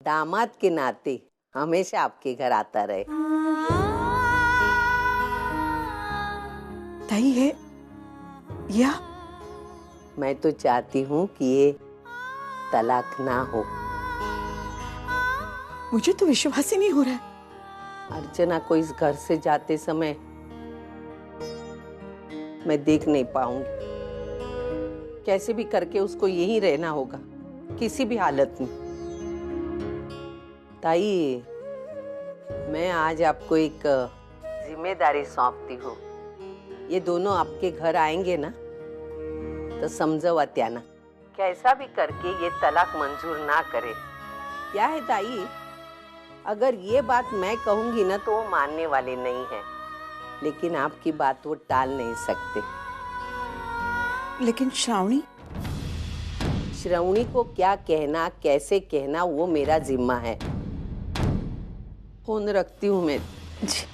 दामाद के नाते हमेशा आपके घर आता रहे। ताई है या मैं तो चाहती हूँ कि ये तलाक ना हो। मुझे तो विश्वास ही नहीं हो रहा है। अर्चना को इस घर से जाते समय मैं देख नहीं पाऊंगी। कैसे भी करके उसको यहीं रहना होगा, किसी भी हालत में। ताई, मैं आज आपको एक जिम्मेदारी सौंपती हूँ। ये दोनों आपके घर आएंगे ना, तो समझो आत्याना, कैसा भी करके ये तलाक मंजूर ना करे। क्या है ताई, अगर ये बात मैं कहूंगी ना तो वो मानने वाले नहीं है, लेकिन आपकी बात वो टाल नहीं सकते। लेकिन श्रावणी को क्या कहना, कैसे कहना, वो मेरा जिम्मा है। फोन रखती हूँ मैं। जी।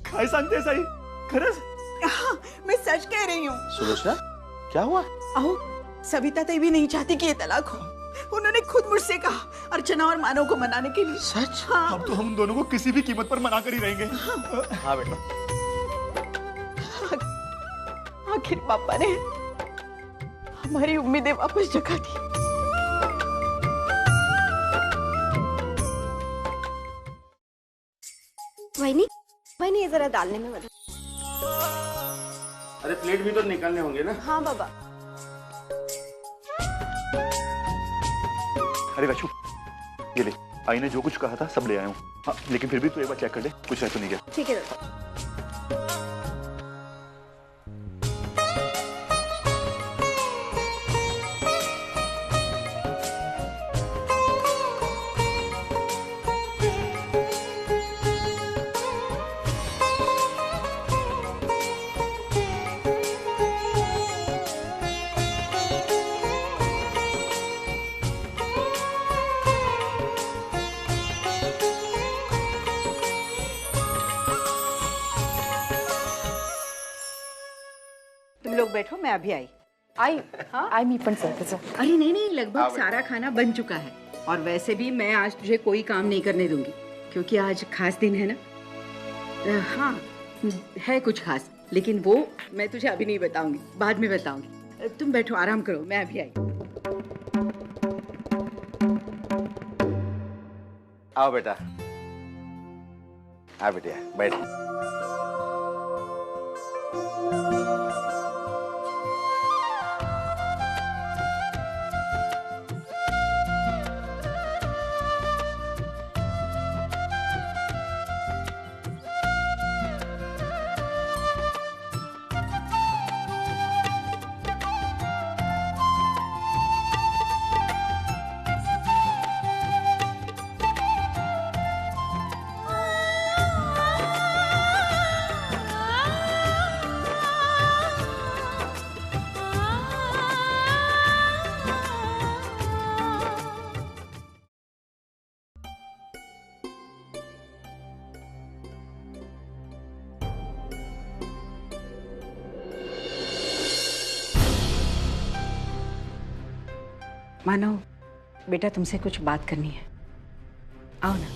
काय सांगते साई? खरंच? हाँ, मैं सच कह रही हूँ। सुलोचना, क्या हुआ? आओ, सविता ताई भी नहीं चाहती कि ये तलाक हो। उन्होंने खुद मुझसे कहा अर्चना और मानव को मनाने के लिए। सच? हाँ। अब तो हम दोनों को किसी भी कीमत पर मना कर ही रहेंगे। हाँ बेटा। आखिर पापा ने हमारी उम्मीदें वापस जगा दी। वही जरा डालने में मदद। अरे प्लेट भी तो निकालने होंगे ना। हाँ बाबा। अरे वैशु, ये ले, आई ने जो कुछ कहा था सब ले आया हूँ। हाँ, लेकिन फिर भी तू एक बार चेक कर ले, कुछ रह तो नहीं गया। ठीक है दादा। तुम लोग बैठो, मैं अभी आई। आई मी पण सर। अरे नहीं, लगभग सारा खाना बन चुका है। और वैसे भी मैं आज तुझे कोई काम नहीं करने दूंगी, क्योंकि आज खास दिन है ना। हाँ, है कुछ खास, लेकिन वो मैं तुझे अभी नहीं बताऊंगी, बाद में बताऊंगी। तुम बैठो, आराम करो, मैं अभी आई। आओ बेटा, आ बेटिया बैठ। मानो, बेटा तुमसे कुछ बात करनी है, आओ ना।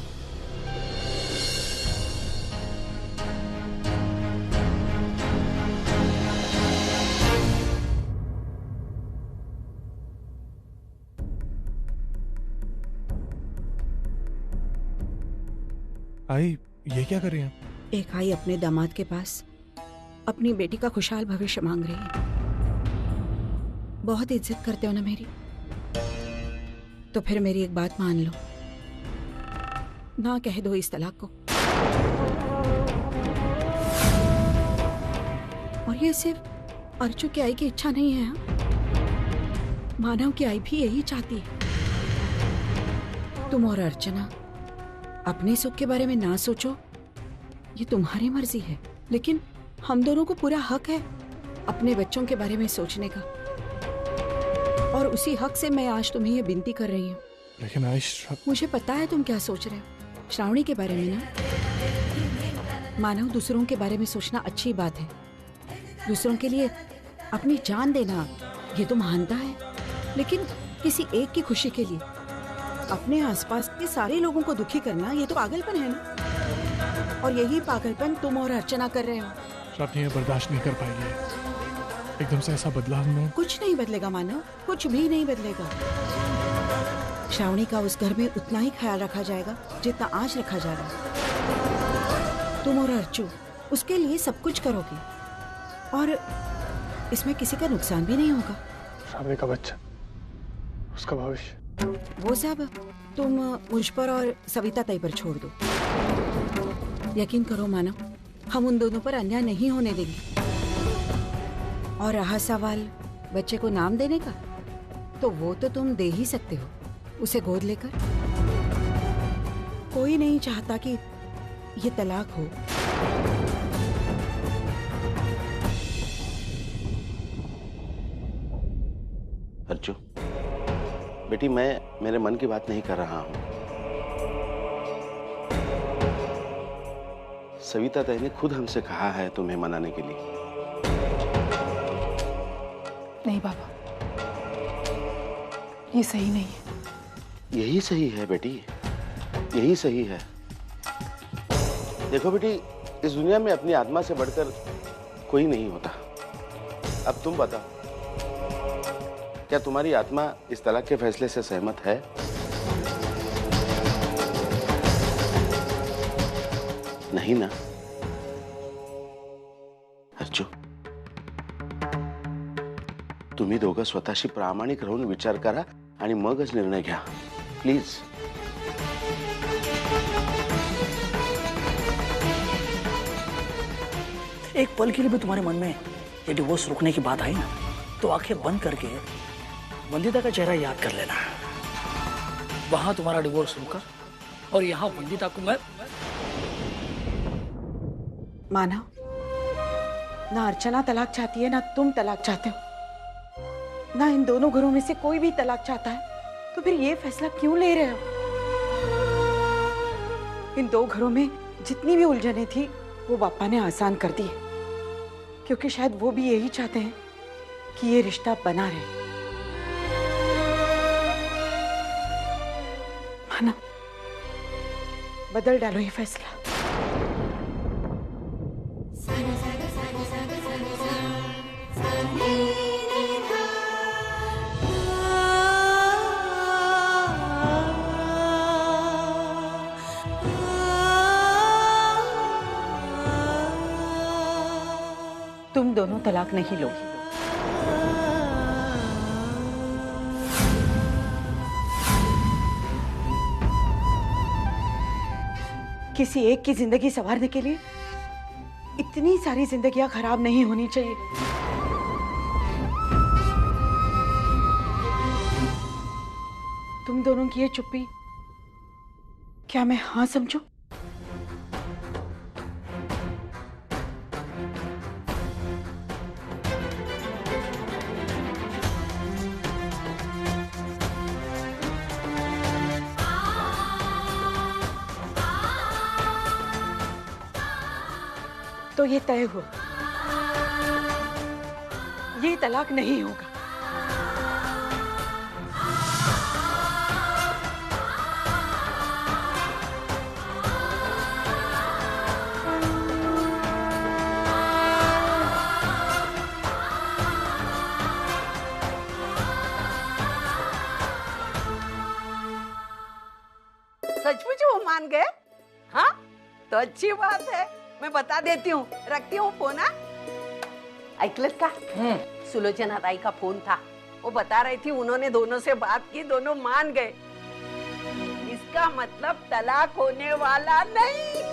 आई, ये क्या कर रही हैं? एक आई अपने दामाद के पास अपनी बेटी का खुशहाल भविष्य मांग रही है। बहुत इज्जत करते हो ना मेरी, तो फिर मेरी एक बात मान लो, ना कह दो इस तलाक को। और ये सिर्फ अर्चू की आई की इच्छा नहीं है, मानव की आई भी यही चाहती है। तुम और अर्चना अपने सुख के बारे में ना सोचो, ये तुम्हारी मर्जी है, लेकिन हम दोनों को पूरा हक है अपने बच्चों के बारे में सोचने का। और उसी हक से मैं आज तुम्हें ये विनती कर रही हूँ लेकिन आयुष, मुझे पता है तुम क्या सोच रहे हो श्रावणी के बारे में ना। मानव, दूसरों के बारे में सोचना अच्छी बात है। दूसरों के लिए अपनी जान देना ये तो महानता है, लेकिन किसी एक की खुशी के लिए अपने आसपास के सारे लोगों को दुखी करना ये तो पागलपन है ना। और यही पागलपन तुम और अर्चना कर रहे हो। श्रावणी ये बर्दाश्त नहीं कर पाएगी। एकदम से ऐसा बदलाव में कुछ नहीं बदलेगा मानव, कुछ भी नहीं बदलेगा। श्रावणी का उस घर में उतना ही ख्याल रखा जाएगा जितना आज रखा जा रहा है। तुम और अर्चू उसके लिए सब कुछ करोगे और इसमें किसी का नुकसान भी नहीं होगा। श्रावणी का बच्चा, उसका भविष्य, वो सब तुम मुझ पर और सविता ताई पर छोड़ दो। यकीन करो मानव, हम उन दोनों पर अन्याय नहीं होने देंगे। और रहा सवाल बच्चे को नाम देने का, तो वो तो तुम दे ही सकते हो उसे गोद लेकर। कोई नहीं चाहता कि ये तलाक हो। अर्जु, बेटी मैं मेरे मन की बात नहीं कर रहा हूं। सविता ताई ने खुद हमसे कहा है तुम्हें मनाने के लिए। नहीं बाबा, ये सही नहीं है। यही सही है बेटी, यही सही है। देखो बेटी, इस दुनिया में अपनी आत्मा से बढ़कर कोई नहीं होता। अब तुम बताओ, क्या तुम्हारी आत्मा इस तलाक के फैसले से सहमत है? नहीं ना? अर्जु, तुम्ही दोघं स्वतःशी प्रामाणिक राहून विचार करा आणि मगच निर्णय घ्या, प्लीज। एक पल के लिए भी तुम्हारे मन में ये डिवोर्स रुकने की बात आई ना, तो आंखें बंद करके वंदिता का चेहरा याद कर लेना। वहां तुम्हारा डिवोर्स रुका और यहाँ वंदिता को मैं। मानव, ना अर्चना तलाक चाहती है ना तुम तलाक चाहते हो, ना इन दोनों घरों में से कोई भी तलाक चाहता है। तो फिर ये फैसला क्यों ले रहे हो? इन दो घरों में जितनी भी उलझने थी वो पापा ने आसान कर दी है, क्योंकि शायद वो भी यही चाहते हैं कि ये रिश्ता बना रहे। माना, बदल डालो ये फैसला। तुम दोनों तलाक नहीं लोगे। किसी एक की जिंदगी संवारने के लिए इतनी सारी जिंदगियां खराब नहीं होनी चाहिए। तुम दोनों की ये चुप्पी क्या मैं हाँ समझूं? तो ये तय हुआ, ये तलाक नहीं होगा। सचमुच वो मान गए? हाँ, तो अच्छी बात है। मैं बता देती हूँ, रखती हूँ फोन। ऐकलत का? सुलोचना ताई का फोन था, वो बता रही थी उन्होंने दोनों से बात की, दोनों मान गए। इसका मतलब तलाक होने वाला नहीं।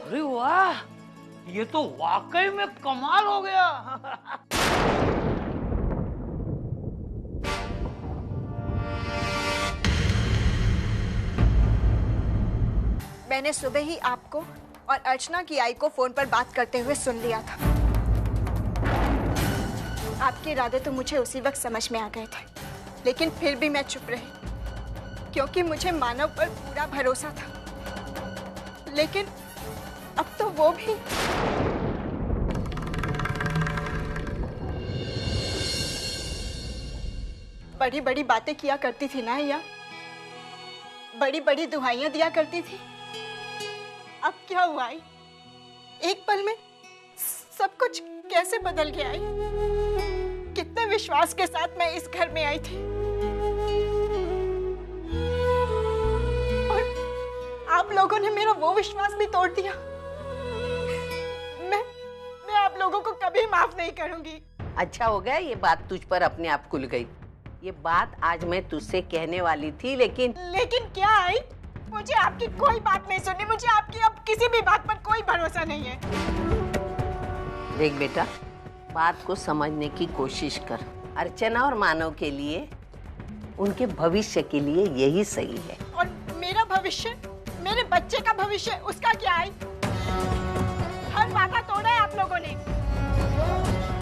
अरे वाह, ये तो वाकई में कमाल हो गया। मैंने सुबह ही आपको और अर्चना की आई को फोन पर बात करते हुए सुन लिया था। आपके इरादे तो मुझे उसी वक्त समझ में आ गए थे, लेकिन फिर भी मैं चुप रही। क्योंकि मुझे मानव पर पूरा भरोसा था। लेकिन अब तो वो भी बड़ी बड़ी बातें किया करती थी ना या बड़ी बड़ी दुहाइयां दिया करती थी। अब क्या हुआ आई? एक पल में सब कुछ कैसे बदल गया आई? कितने विश्वास के साथ मैं इस घर में आई थी और आप लोगों ने मेरा वो विश्वास भी तोड़ दिया। मैं आप लोगों को कभी माफ नहीं करूंगी। अच्छा हो गया ये बात तुझ पर अपने आप खुल गई। ये बात आज मैं तुझसे कहने वाली थी, लेकिन क्या आई? मुझे आपकी कोई बात नहीं सुननी। मुझे आपकी अब किसी भी बात पर कोई भरोसा नहीं है। देख बेटा, बात को समझने की कोशिश कर। अर्चना और मानव के लिए, उनके भविष्य के लिए यही सही है। और मेरा भविष्य, मेरे बच्चे का भविष्य, उसका क्या आई? हर वादा तोड़ा है आप लोगों ने।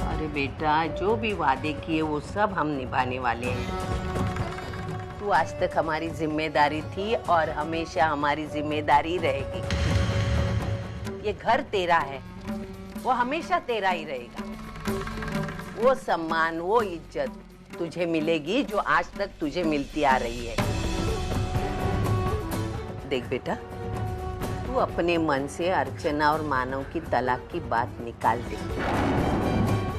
अरे बेटा, जो भी वादे किए वो सब हम निभाने वाले हैं। तू आज तक हमारी जिम्मेदारी थी और हमेशा हमारी जिम्मेदारी रहेगी। ये घर तेरा है, वो हमेशा तेरा ही रहेगा। वो सम्मान, वो इज्जत तुझे मिलेगी जो आज तक तुझे मिलती आ रही है। देख बेटा, तू अपने मन से अर्चना और मानव की तलाक की बात निकाल दे।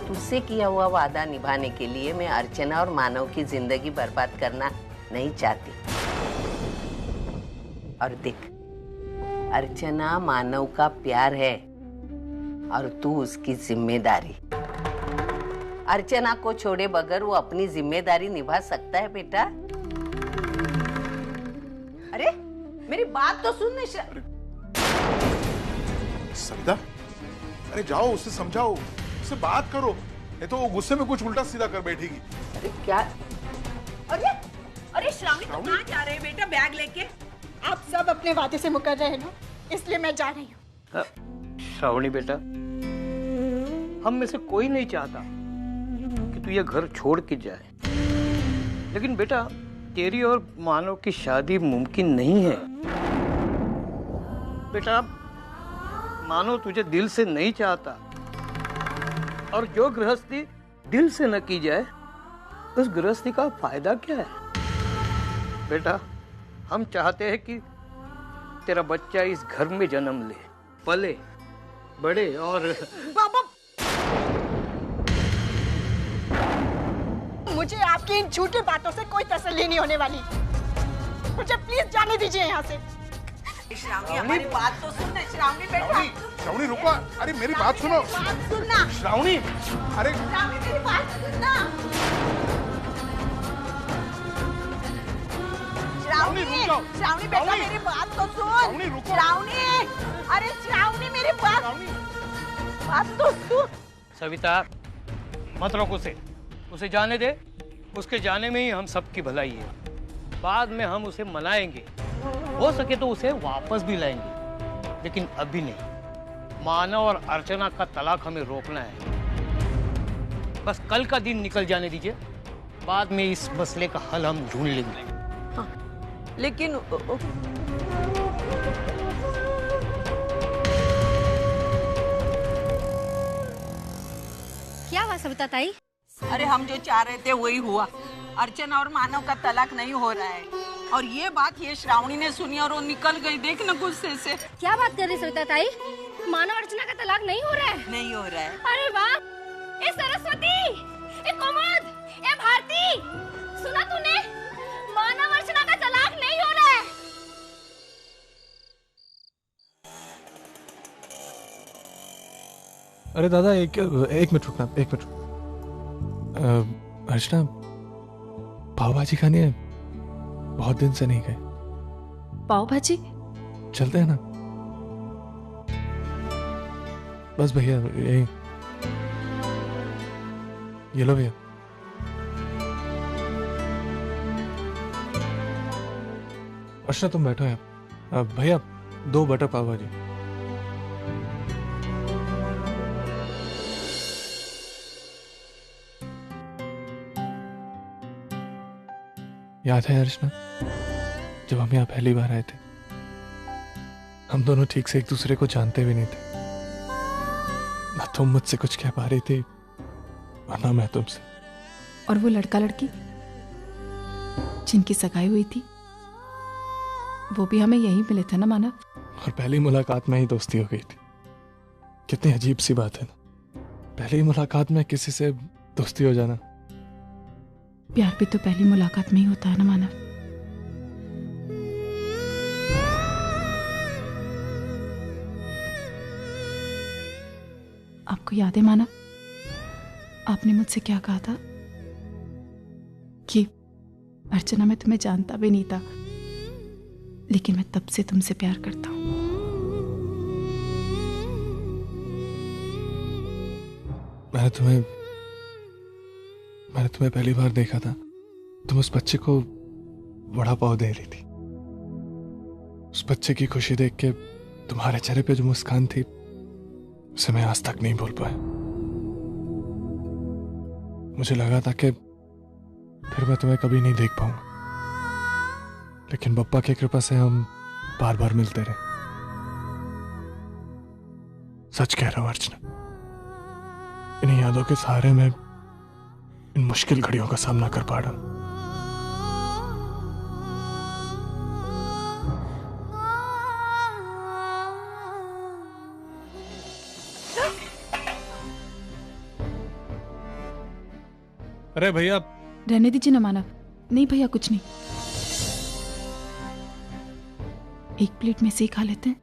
तुझसे किया हुआ वादा निभाने के लिए मैं अर्चना और मानव की जिंदगी बर्बाद करना नहीं चाहती। और देख, अर्चना मानव का प्यार है और तू उसकी जिम्मेदारी। अर्चना को छोड़े बगैर वो अपनी जिम्मेदारी निभा सकता है बेटा? अरे मेरी बात तो सुन। सविता, अरे जाओ उससे समझाओ, उससे बात करो, नहीं तो वो गुस्से में कुछ उल्टा सीधा कर बैठेगी। अरे क्या? अरे श्रावणी, तुम कहाँ जा रहे हैं बेटा बैग लेके? आप सब अपने वादे से मुकर रहे हैं ना, इसलिए मैं जा रही हूँ। श्रावणी बेटा, हम में से कोई नहीं चाहता कि तू ये घर छोड़ के जाए, लेकिन बेटा तेरी और मानव की शादी मुमकिन नहीं है। बेटा मानव तुझे दिल से नहीं चाहता, और जो गृहस्थी दिल से न की जाए उस गृहस्थी का फायदा क्या है? बेटा हम चाहते हैं कि तेरा बच्चा इस घर में जन्म ले, पले बड़े और बाबा, मुझे आपकी इन झूठी बातों से कोई तसल्ली नहीं होने वाली। मुझे प्लीज जाने दीजिए यहाँ से। श्रावणी, हमारी बात तो सुन। श्रावणी बेटा, श्रावणी रुको, अरे मेरी बात सुनो। बात सुनना। श्रावणी, अरे श्रावणी मेरी बात सुनना। श्रावणी, श्रावणी बेटा मेरी बात तो सुन। श्रावणी, अरे श्रावणी मेरी बात तो सुन। सविता मत रोक उसे जाने दे। उसके जाने में ही हम सबकी भलाई है। बाद में हम उसे मनाएंगे, हो सके तो उसे वापस भी लाएंगे, लेकिन अभी नहीं। मानव और अर्चना का तलाक हमें रोकना है। बस कल का दिन निकल जाने दीजिए, बाद में इस मसले का हल हम ढूंढ लेंगे। हाँ, लेकिन क्या हुआ सविता ताई? अरे हम जो चाह रहे थे वही हुआ। अर्चना और मानव का तलाक नहीं हो रहा है, और ये बात ये श्रावणी ने सुनी और वो निकल गई। देख ना गुस्से से। क्या बात कर रही सविता ताई? मानव अर्चना का तलाक नहीं हो रहा है? नहीं हो रहा है। अरे वाह! ए सरस्वती, ए कोमल, ए भारती, सुना तूने? मानव अर्चना का तलाक नहीं हो रहा है। अरे दादा, एक मिनट रुकना, एक मिनट। अर्चना, पाव भाजी खानी है? बहुत दिन से नहीं गए। पाव भाजी? चलते हैं ना? बस भैया, यही ये लो भैया। अर्चना तुम बैठो यहाँ। भैया 2 बटर पाव भाजी। याद है अर्चना, जब हम यहाँ पहली बार आए थे हम दोनों ठीक से एक दूसरे को जानते भी नहीं थे। ना तुम मुझसे कुछ कह पा रही थी और ना मैं तुमसे। और वो लड़का लड़की जिनकी सगाई हुई थी वो भी हमें यहीं मिले थे ना मानव। और पहली मुलाकात में ही दोस्ती हो गई थी। कितनी अजीब सी बात है ना, पहली मुलाकात में किसी से दोस्ती हो जाना। प्यार भी तो पहली मुलाकात में ही होता है ना मानव। आपको याद है मानव, आपने मुझसे क्या कहा था कि अर्चना मैं तुम्हें जानता भी नहीं था लेकिन मैं तब से तुमसे प्यार करता हूं। मैंने तुम्हें पहली बार देखा था, तुम उस बच्चे को वड़ा पाव दे रही थी। उस बच्चे की खुशी देख के तुम्हारे चेहरे पे जो मुस्कान थी उसे मैं आज तक नहीं भूल पाया। मुझे लगा था कि फिर मैं तुम्हें कभी नहीं देख पाऊंगा, लेकिन बप्पा की कृपा से हम बार बार मिलते रहे। सच कह रहा हूं अर्चना, इन यादों के सहारे मैं इन मुश्किल घड़ियों का सामना कर पा रहा हूं। अरे भैया रहने दीजिए ना मानव। नहीं भैया कुछ नहीं, एक प्लेट में से ही खा लेते हैं।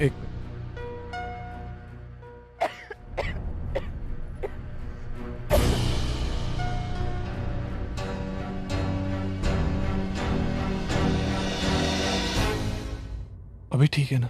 एक अभी ठीक है ना?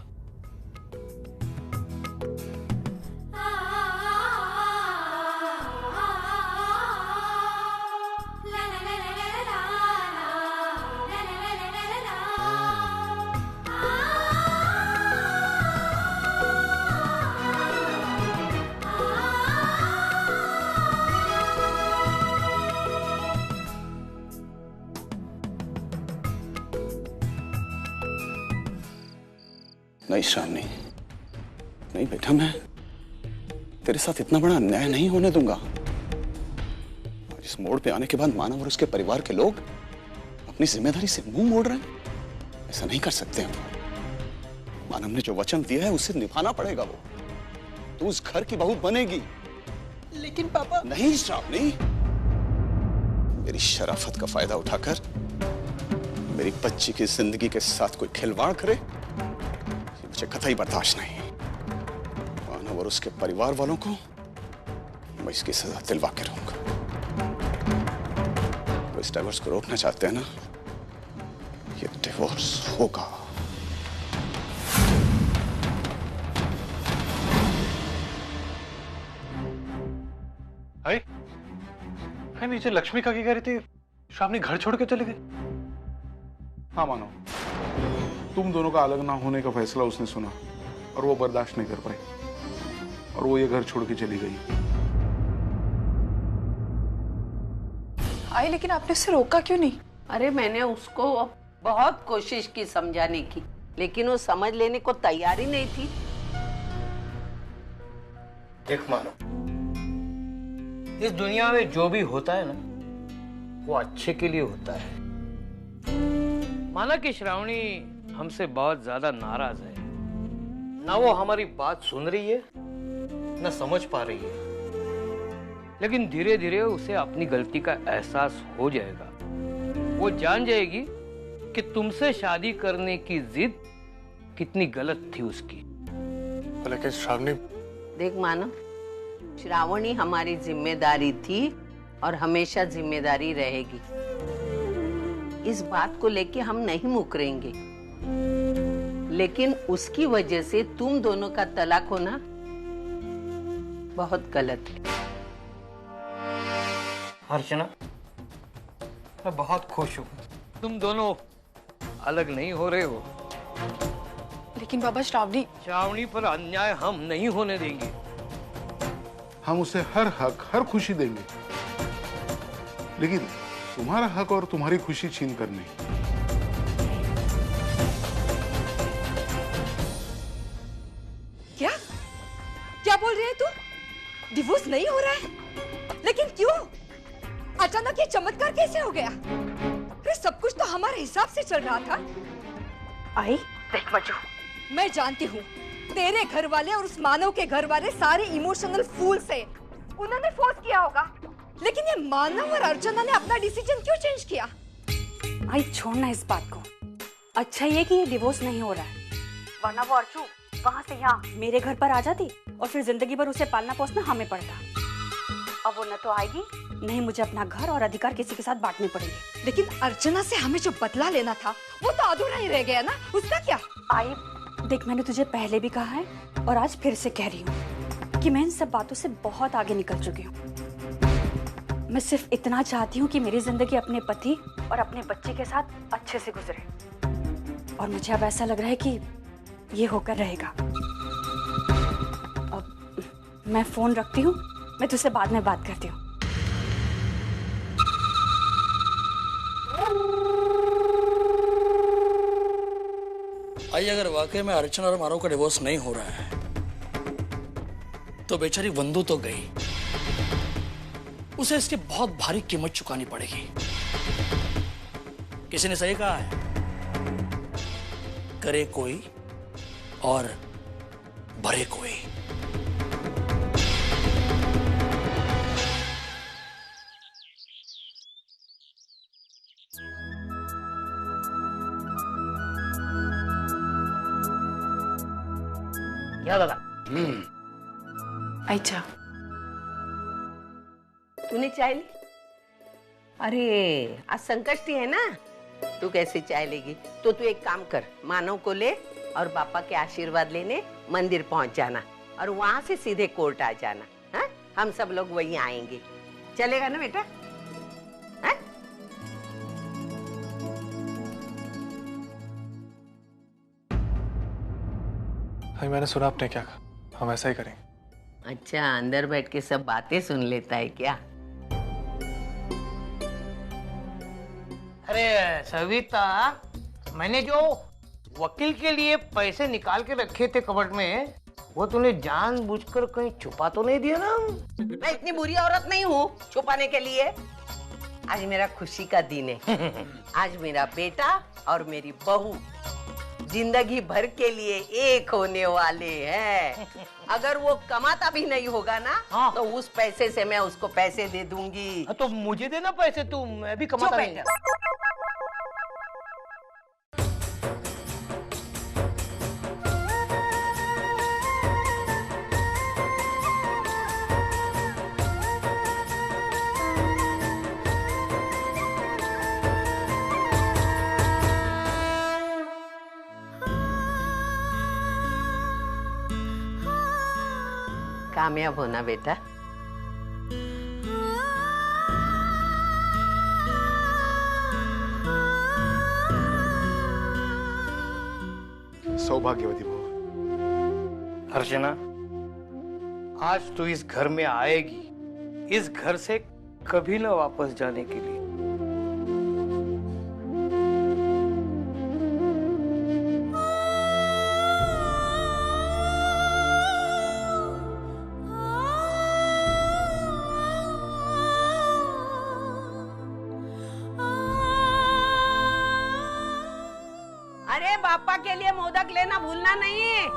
नहीं शालिनी, नहीं बेटा, मैं तेरे साथ इतना बड़ा अन्याय नहीं होने दूंगा। आज इस मोड़ पे आने के बाद मानव और उसके परिवार के लोग अपनी जिम्मेदारी से मुंह मोड़ रहे हैं। ऐसा नहीं कर सकते हम। मानव ने जो वचन दिया है उसे निभाना पड़ेगा। वो तू उस घर की बहू बनेगी। लेकिन पापा। नहीं श्रावणी, मेरी शराफत का फायदा उठाकर मेरी बच्ची की जिंदगी के साथ कोई खिलवाड़ करे, मुझे कतई बर्दाश्त नहीं। मानव और उसके परिवार वालों को मैं इसकी सजा दिलवा के रहूंगा। वो इस डिवोर्स को रोकना चाहते हैं ना, ये डिवोर्स होगा। हाय, नीचे लक्ष्मी का क्या कह रही थी? श्रावणी घर छोड़ के चली गई। हाँ मानो, तुम दोनों का अलग ना होने का फैसला उसने सुना और वो बर्दाश्त नहीं कर पाई और वो ये घर छोड़ के चली गई। आई, लेकिन आपने उससे रोका क्यों नहीं? अरे मैंने उसको बहुत कोशिश की समझाने की, लेकिन वो समझ लेने को तैयार ही नहीं थी। देख मानो, इस दुनिया में जो भी होता है ना वो अच्छे के लिए होता है। माना कि श्रावणी हमसे बहुत ज्यादा नाराज है, ना वो हमारी बात सुन रही है ना समझ पा रही है, लेकिन धीरे धीरे उसे अपनी गलती का एहसास हो जाएगा। वो जान जाएगी कि तुमसे शादी करने की जिद कितनी गलत थी उसकी। लेकिन श्रावणी, देख मानो, श्रावणी हमारी जिम्मेदारी थी और हमेशा जिम्मेदारी रहेगी। इस बात को लेके हम नहीं मुकरेंगे, लेकिन उसकी वजह से तुम दोनों का तलाक होना बहुत गलत है। अर्चना, मैं बहुत खुश हूँ तुम दोनों अलग नहीं हो रहे हो। लेकिन बाबा, श्रावणी पर अन्याय हम नहीं होने देंगे। हम उसे हर हक, हर खुशी देंगे, लेकिन तुम्हारा हक और तुम्हारी खुशी छीन कर नहीं। क्या क्या बोल रही है तू? डिवोर्स नहीं हो रहा है? लेकिन क्यों? अचानक ये चमत्कार कैसे हो गया? फिर सब कुछ तो हमारे हिसाब से चल रहा था। आई देख बच्चों, मैं जानती हूँ तेरे घर वाले और उस मानव के घर वाले सारे इमोशनल फूल्स हैं। उन्होंने फोर्स किया होगा, लेकिन ये मानव और अर्चना ने अपना डिसीजन क्यों चेंज किया? आई छोड़ना इस बात को। अच्छा ये कि ये डिवोर्स नहीं हो रहा है, वरना वो अर्चू वहाँ से यहाँ मेरे घर पर आ जाती और फिर जिंदगी भर उसे पालना पोसना हमें पड़ता। अब वो न तो आएगी, नहीं मुझे अपना घर और अधिकार किसी के साथ बांटने पड़ेंगे। लेकिन अर्चना से हमें जो बदला लेना था वो तो अधूरा ही रह गया ना, उसका क्या? आई देख, मैंने तुझे पहले भी कहा है और आज फिर से कह रही हूँ कि मैं इन सब बातों से बहुत आगे निकल चुकी हूँ। मैं सिर्फ इतना चाहती हूँ कि मेरी जिंदगी अपने पति और अपने बच्चे के साथ अच्छे से गुजरे, और मुझे अब ऐसा लग रहा है कि ये होकर रहेगा। अब मैं फोन रखती हूँ, मैं तुझसे बाद में बात करती हूँ। आई अगर वाकई में अर्चना और मानव का डिवोर्स नहीं हो रहा है तो बेचारी वंदू तो गई, उसे इसकी बहुत भारी कीमत चुकानी पड़ेगी। किसी ने सही कहा है, करे कोई और भरे कोई। क्या दादा? अच्छा, तूने चाय ली? अरे आज संकष्टी है ना, तू कैसे चाय लेगी? तो तू एक काम कर, मानव को ले और पापा के आशीर्वाद लेने मंदिर पहुंच जाना और वहां से सीधे कोर्ट आ जाना। हाँ, हम सब लोग वहीं आएंगे। चलेगा ना बेटा? हाँ? हाँ, मैंने सुना आपने क्या कहा, हम ऐसा ही करेंगे। अच्छा, अंदर बैठ के सब बातें सुन लेता है क्या? अरे सविता, मैंने जो वकील के लिए पैसे निकाल के रखे थे कबर्ड में, वो तूने जानबूझकर कहीं छुपा तो नहीं दिया ना? मैं इतनी बुरी औरत नहीं हूँ छुपाने के लिए। आज मेरा खुशी का दिन है। आज मेरा बेटा और मेरी बहू जिंदगी भर के लिए एक होने वाले हैं। अगर वो कमाता भी नहीं होगा ना, हाँ। तो उस पैसे से मैं उसको पैसे दे दूंगी। तो मुझे देना पैसे, तू मैं भी कमाता नहीं। कामयाब होना बेटा। सौभाग्यवती भव। अर्चना, आज तू इस घर में आएगी, इस घर से कभी ना वापस जाने के लिए। अरे पापा के लिए मोदक लेना भूलना नहीं।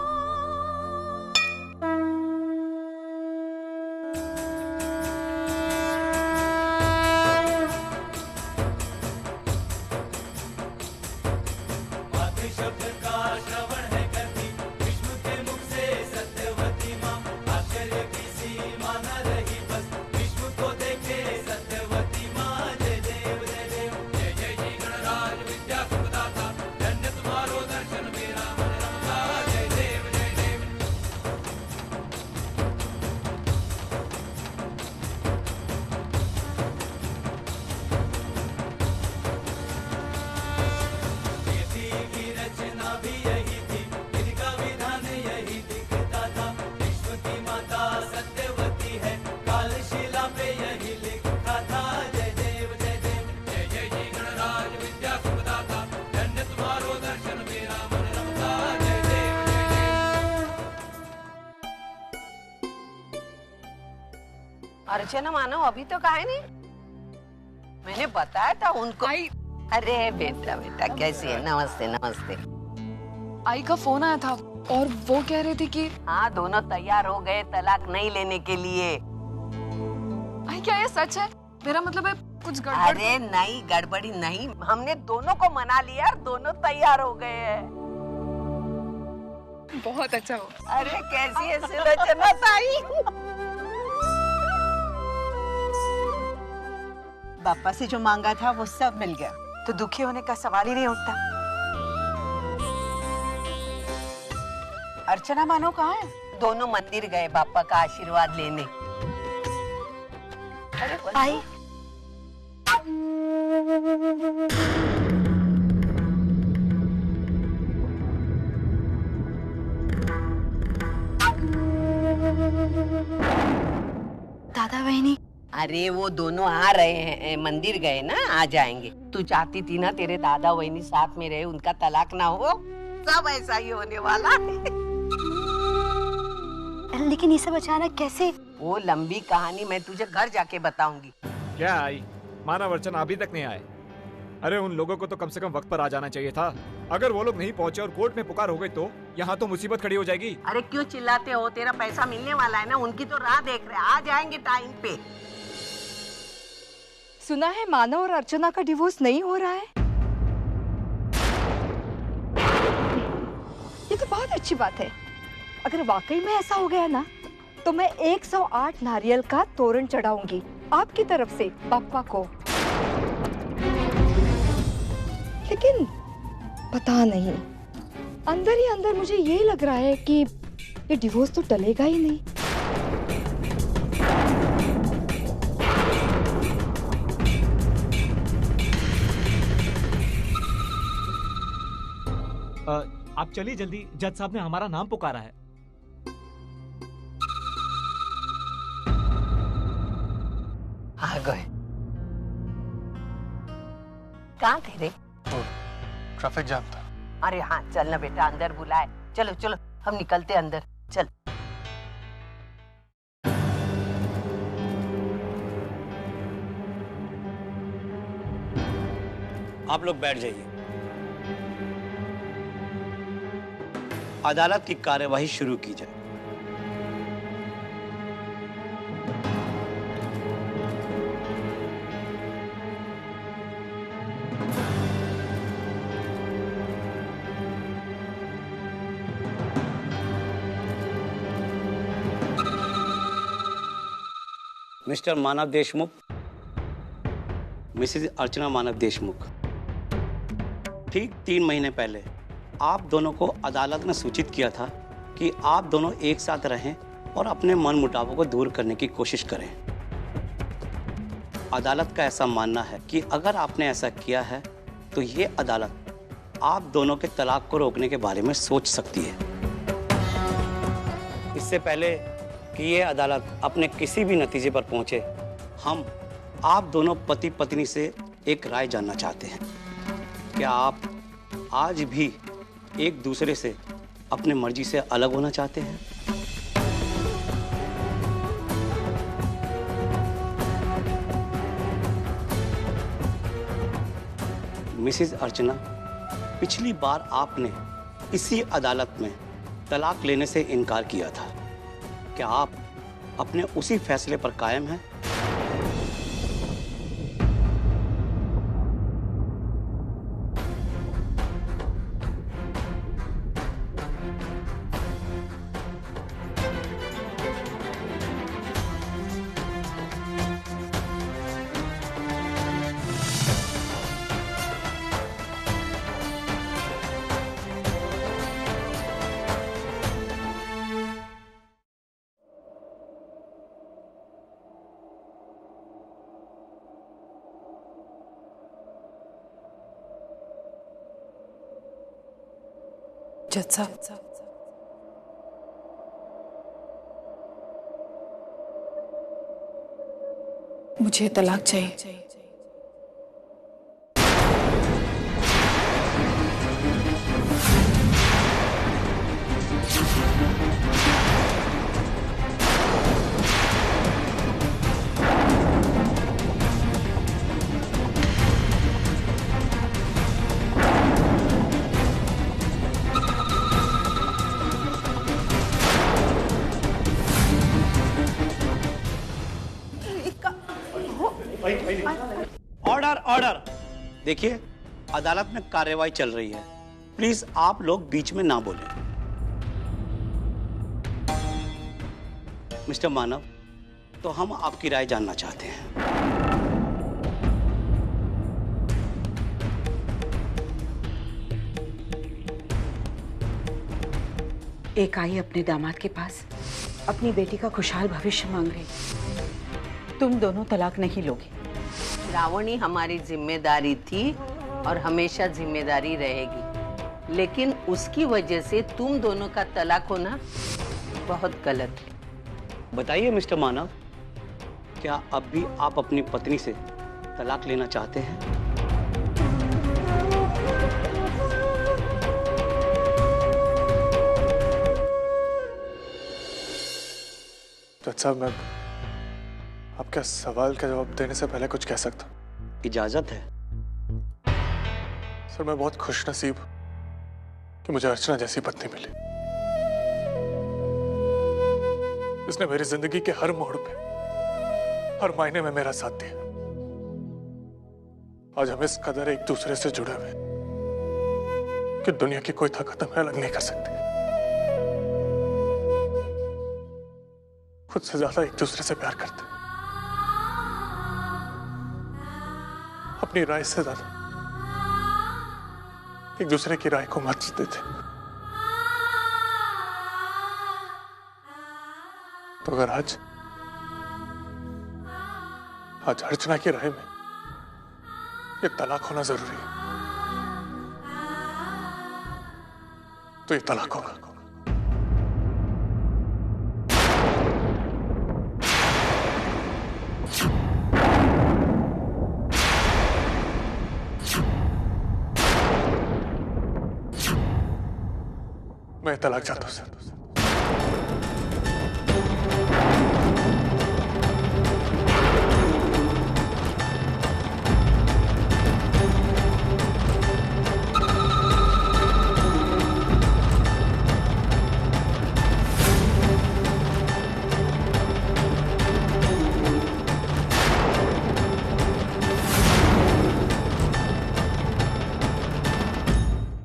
अर्चना मानव अभी तो कहा नहीं, मैंने बताया था उनको। अरे बेटा बेटा कैसी है? नमस्ते नमस्ते। आई का फोन आया था और वो कह रहे थे कि हाँ दोनों तैयार हो गए तलाक नहीं लेने के लिए। आई क्या ये सच है? मेरा मतलब है कुछ गड़बड़। अरे नहीं गड़बड़ी नहीं, हमने दोनों को मना लिया और दोनों तैयार हो गए हैं। बहुत अच्छा हो। अरे कैसी है सुलोचना ताई? पापा से जो मांगा था वो सब मिल गया, तो दुखी होने का सवाल ही नहीं उठता। अर्चना मानो कहाँ है? दोनों मंदिर गए बापा का आशीर्वाद लेने। अरे आई दादा बहनी। अरे वो दोनों आ रहे हैं, मंदिर गए ना, आ जाएंगे। तू चाहती थी ना तेरे दादा वही साथ में रहे, उनका तलाक ना हो, सब ऐसा ही होने वाला। लेकिन ये सब अचानक कैसे? वो लंबी कहानी मैं तुझे घर जाके बताऊंगी। क्या आई? मानव अर्चना अभी तक नहीं आए? अरे उन लोगों को तो कम से कम वक्त पर आ जाना चाहिए था। अगर वो लोग नहीं पहुंचे और कोर्ट में पुकार हो गई तो यहाँ तो मुसीबत खड़ी हो जाएगी। अरे क्यों चिल्लाते हो? तेरा पैसा मिलने वाला है ना, उनकी तो राह देख रहे, आ जाएंगे टाइम पे। सुना है मानव और अर्चना का डिवोर्स नहीं हो रहा है। ये तो बहुत अच्छी बात है। अगर वाकई में ऐसा हो गया ना, तो मैं 108 नारियल का तोरण चढ़ाऊंगी आपकी तरफ से पापा को। लेकिन पता नहीं, अंदर ही अंदर मुझे ये लग रहा है कि ये डिवोर्स तो टलेगा ही नहीं। आप चलिए जल्दी, जज साहब ने हमारा नाम पुकारा है। आ गए। कहाँ थे रे? ट्रैफिक जाम था। अरे हाँ चल ना बेटा, अंदर बुलाए। चलो चलो हम निकलते अंदर, चल। आप लोग बैठ जाइए। अदालत की कार्यवाही शुरू की जाए। मिस्टर मानव देशमुख, मिसेज अर्चना मानव देशमुख, ठीक 3 महीने पहले आप दोनों को अदालत ने सूचित किया था कि आप दोनों एक साथ रहें और अपने मन मुटावों को दूर करने की कोशिश करें। अदालत का ऐसा मानना है कि अगर आपने ऐसा किया है तो ये अदालत आप दोनों के तलाक को रोकने के बारे में सोच सकती है। इससे पहले कि ये अदालत अपने किसी भी नतीजे पर पहुंचे, हम आप दोनों पति पत्नी से एक राय जानना चाहते हैं। क्या आप आज भी एक दूसरे से अपने मर्जी से अलग होना चाहते हैं? मिसेज अर्चना, पिछली बार आपने इसी अदालत में तलाक लेने से इनकार किया था। क्या आप अपने उसी फैसले पर कायम हैं? जज साहब, मुझे तलाक चाहिए। Order order. देखिए, अदालत में कार्यवाही चल रही है, प्लीज आप लोग बीच में ना बोलें। मिस्टर मानव, तो हम आपकी राय जानना चाहते हैं। एक आई अपने दामाद के पास अपनी बेटी का खुशहाल भविष्य मांग रही। तुम दोनों तलाक नहीं लोगे। श्रावणी हमारी जिम्मेदारी थी और हमेशा जिम्मेदारी रहेगी, लेकिन उसकी वजह से तुम दोनों का तलाक होना बहुत गलत है। बताइए मिस्टर मानव, क्या अब भी आप अपनी पत्नी से तलाक लेना चाहते हैं? जज साहब, मैं आपके सवाल का जवाब देने से पहले कुछ कह सकता हूँ? इजाजत है। सर, मैं बहुत खुशनसीब कि मुझे अर्चना जैसी पत्नी मिली। इसने मेरी जिंदगी के हर मोड़ पे, हर मायने में मेरा साथ दिया। आज हम इस कदर एक दूसरे से जुड़े हुए कि दुनिया की कोई ताकत हमें अलग नहीं कर सकती। खुद से ज्यादा एक दूसरे से प्यार करते, अपनी राय से ज्यादा एक दूसरे की राय को महत्व देते। तो अगर आज अर्चना की राय में ये तलाक होना जरूरी है, तो ये तलाक होगा। मैं तलाक चाहता हूं सर।